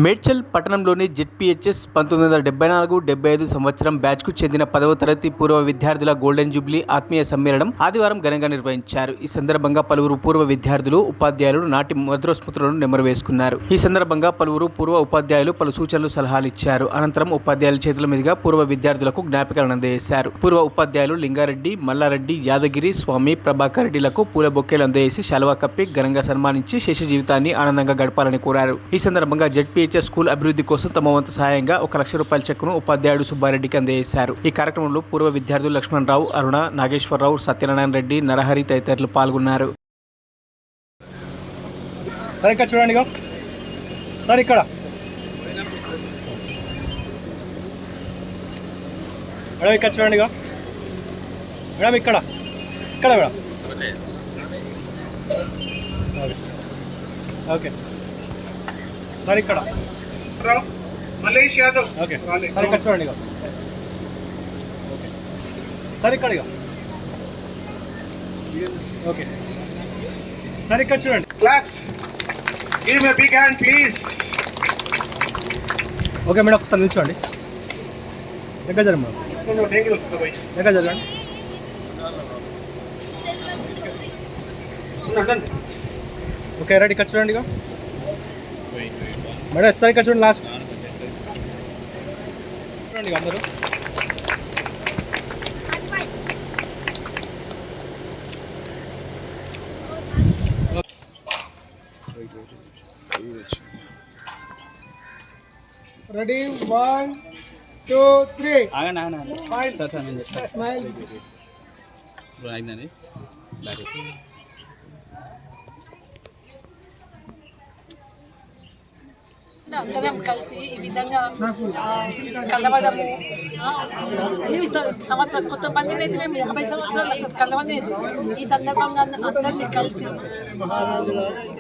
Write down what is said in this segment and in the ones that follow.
మేడ్చల్ పట్టణంలోని జెడ్పీహెచ్ఎస్ 1974-75 సంవత్సరం బ్యాచ్కు చెందిన 10వ తరగతి పూర్వ విద్యార్థుల గోల్డెన్ జూబ్లీ ఆత్మీయ సమ్మేళనం ఆదివారం ఘనంగా నిర్వహించారు. ఈ సందర్భంగా పలువురు పూర్వ విద్యార్థులు, ఉపాధ్యాయులు నాటి మధుర స్మృతులను నెమరు వేసుకున్నారు. ఈ సందర్భంగా పలువురు పూర్వ ఉపాధ్యాయులు పలు సూచనలు, సలహాలు ఇచ్చారు. అనంతరం ఉపాధ్యాయుల చేతుల మీదుగా పూర్వ విద్యార్థులకు జ్ఞాపికలను అందజేశారు. పూర్వ ఉపాధ్యాయులు లింగారెడ్డి, మల్లారెడ్డి, యాదగిరి, స్వామి, ప్రభాకర్ రెడ్డిలకు పూల బొకేలు అందజేసి శాలువా కప్పి ఘనంగా సన్మానించి శేష జీవితాన్ని ఆనందంగా గడపాలని కోరారు. ఈ సందర్భంగా జెడ్పీహెచ్ఎస్ స్కూల్ అభివృద్ధి కోసం తమ వంతు సహాయంగా 1 లక్ష రూపాయల చెక్కును ఉపాధ్యాయుడు సుబ్బారెడ్డికి అందజేశారు. ఈ కార్యక్రమంలో పూర్వ విద్యార్థులు లక్ష్మణరావు, అరుణ, నాగేశ్వరరావు, సత్యనారాయణ రెడ్డి, నరహరి తదితరులు పాల్గొన్నారు. చూడండి సార్, ఇక్కడ మేడం ఇక్కడ చూడండి మేడం, ఇక్కడ ఇక్కడ మేడం. ఓకే సార్, ఇక్కడ మల్లేష్ యాదవ్. ఓకే సార్, ఇక్కడ చూడండి ఓకే సార్, ఇక్కడ ఓకే సార్, ఇక్కడ చూడండి. Claps, give me big hand please. Okay madam, ఒకసారి నిల్చోండి. దగ్గర జరగండి మేడం, దగ్గర జరగండి. ఓకే రెడీ, ఇక్కడ చూడండి మేడం. సార్ ఇక్కడ చూడండి, లాస్ట్ చూడండి అందరూ. రెడీ, 1 2 3. స్మైల్. అందరం కలిసి ఈ విధంగా కలవడము, సంవత్సరం కొంతమందిని అయితే మేము 50 సంవత్సరాలు అసలు కలవలేదు. ఈ సందర్భంగా అందరినీ కలిసి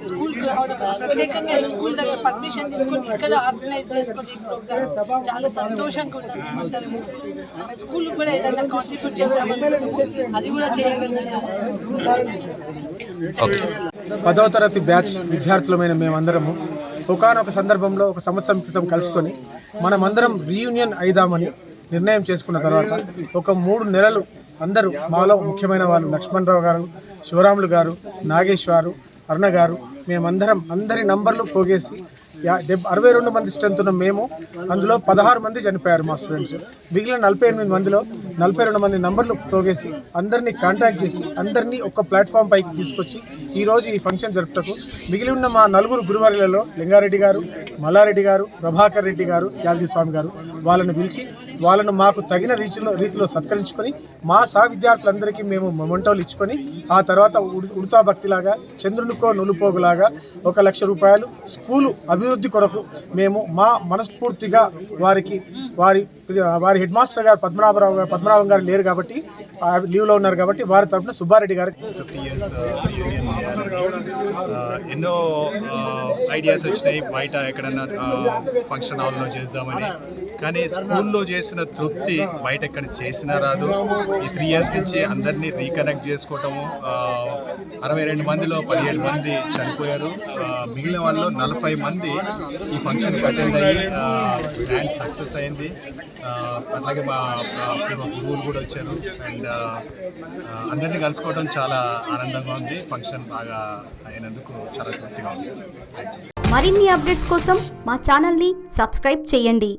స్కూల్కి రావడం, ప్రత్యేకంగా ఈ స్కూల్ దగ్గర పర్మిషన్ తీసుకొని ఇక్కడ ఆర్గనైజ్ చేసుకుని ఈ ప్రోగ్రామ్ చాలా సంతోషంగా ఉన్నాం. మేమందరము స్కూల్కి కూడా ఏదైనా కాంట్రిబ్యూట్ చేద్దామనుకుంటాము, అది కూడా చేయగలుగుతాము. 10వ తరగతి బ్యాచ్ విద్యార్థులమైన మేమందరము ఒకానొక సందర్భంలో 1 సంవత్సరం క్రితం కలుసుకొని మనమందరం రీయూనియన్ అయిదామని నిర్ణయం చేసుకున్న తర్వాత ఒక 3 నెలలు అందరూ, మాలో ముఖ్యమైన వాళ్ళు లక్ష్మణరావు గారు, శివరాములు గారు, నాగేశ్వరు, అరుణ గారు, మేమందరం అందరి నంబర్లు పోగేసి 62 మంది స్ట్రెంత్ ఉన్న మేము, అందులో 16 మంది చనిపోయారు మా స్టూడెంట్స్. మిగిలిన 48 మందిలో 42 మంది నంబర్లు పోగేసి అందరినీ కాంటాక్ట్ చేసి అందరినీ ఒక ప్లాట్ఫామ్ పైకి తీసుకొచ్చి ఈరోజు ఈ ఫంక్షన్ జరుపుటకు మిగిలి ఉన్న మా 4 గురువారులలో లింగారెడ్డి గారు, మల్లారెడ్డి గారు, ప్రభాకర్ రెడ్డి గారు, యాదగిరి స్వామి గారు, వాళ్ళను పిలిచి వాళ్ళను మాకు తగిన రీతిలో సత్కరించుకొని మా సహ విద్యార్థులందరికీ మేము మొమెంటోలు ఇచ్చుకొని ఆ తర్వాత ఉడతా భక్తిలాగా చంద్రునికో నులుపోగులాగా 1 లక్ష రూపాయలు స్కూలు అభివృద్ధి కొరకు మేము మా మనస్ఫూర్తిగా వారి హెడ్ మాస్టర్ గారు పద్మనాభం గారు లేరు కాబట్టి, లీవ్లో ఉన్నారు కాబట్టి వారి తరఫున సుబ్బారెడ్డి గారు. ఎన్నో ఐడియాస్ వచ్చినాయి, బయట ఎక్కడన్నా ఫంక్షన్ హాల్లో చేద్దామని. కానీ స్కూల్లో చేసిన తృప్తి బయట ఎక్కడ చేసినా రాదు. ఈ 3 years నుంచి అందరినీ రీకనెక్ట్ చేసుకోవటము. 62 మందిలో 17 మంది చనిపోయారు. మిగిలిన వాళ్ళు 40 మంది ఈ ఫంక్షన్కి అటెండ్ అయ్యి గ్రాండ్ సక్సెస్ అయింది. అట్లాగే మా గురువులు కూడా వచ్చారు. అండ్ అందరినీ కలుసుకోవడం చాలా ఆనందంగా ఉంది. ఫంక్షన్ బాగా అయినందుకు చాలా తృప్తిగా ఉంది. మరిన్ని అప్డేట్స్ కోసం మా ఛానల్ని సబ్స్క్రైబ్ చేయండి.